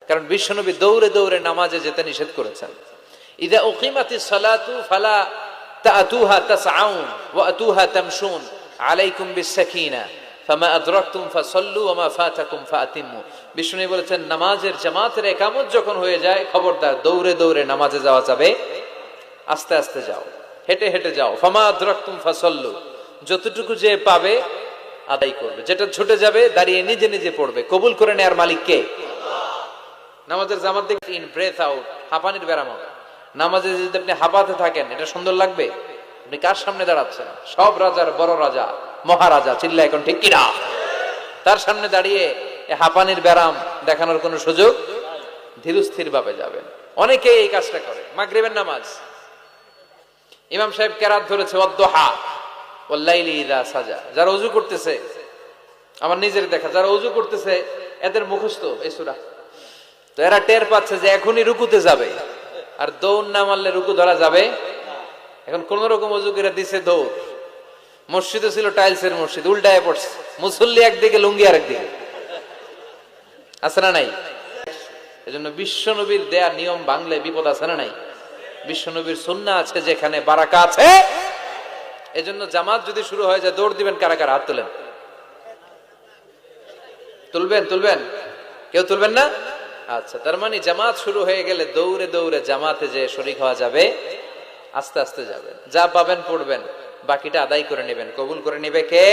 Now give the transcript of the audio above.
কারণ বিশ্বনবী দৌড়ে দৌড়ে নামাজে যেতে নিষেধ করেছেন। ইদা উকিমাতিস সালাতু ফালা তাতুহা তাসআউন ওয়া আতুহা তামশুন আলাইকুম বিসসাকিনা ফামা আদরাকতুম ফাসাল্লু ওয়া মা ফাতাকুম ফাতিমু। বিশ্বনবী বলেছেন, নামাজের জামাতের ইকামত যখন হয়ে যায়, খবরদার দৌড়ে দৌড়ে নামাজে যাওয়া যাবে, আস্তে আস্তে যাও, হেঁটে হেঁটে যাও। ফামা আদরাকতুম ফাসাল্লু, যতটুকু যে পাবে আদায় করবে, যেটা ছুটে যাবে দাঁড়িয়ে নিজে নিজে পড়বে। কবুল করে নেয়ার মালিক কে? নামাজের জামাত দেখে ইন ব্রেথ আউট, হাঁপানির ব্যারাম হবে। নামাজে যদি আপনি হাঁপাতে থাকেন, এটা সুন্দর লাগবে? আপনি কার সামনে দাঁড়াচ্ছেন? সব রাজার বড় রাজা, মহারাজা, চিল্লা এখন ঠিক কিনা? তার সামনে দাঁড়িয়ে হাঁপানির ব্যারাম দেখানোর কোনো সুযোগ? ধীরস্থির ভাবে যাবেন। অনেকে এই কাজটা করে। মাগরিবের নামাজ, ইমাম সাহেব কেরাত ধরেছে ওয়াদ্দুহা ওয়াল্লাইলি ইযা সাজা। যারা ওযু করতেছে, আমার নিজের দেখা, যারা ওযু করতেছে এদের মুখস্থ এই সূরা, তো এরা টের পাচ্ছে যে এখনই রুকুতে যাবে, আর দৌড় না মারলে রুকু ধরা যাবে। এখন কোন রকম ওযু করে দিছে দৌড়। মসজিদে ছিল টাইলসের মসজিদ, উল্টায় পড়ছে, মুসল্লি একদিকে, লুঙ্গি আরেকদিকে। আছে না নাই? এজন্য বিশ্বনবীর দেয়া নিয়ম ভাঙলে বিপদ আছে না নাই? বিশ্বনবীর সুন্নাহ আছে যেখানে বারাকা আছে। এজন্য জামাত যদি শুরু হয়ে যায়, দৌড় দিবেন কারা কারা? হাত তোলেন। তুলবেন? কেউ তুলবেন না? আচ্ছা, তার মানে জামাত শুরু হয়ে গেলে দৌড়ে দৌড়ে জামাতে যে শরীক হওয়া যাবে, আস্তে আস্তে যাবেন, যা পাবেন পড়বেন, বাকিটা আদায় করে নেবেন। কবুল করে নেবে কে?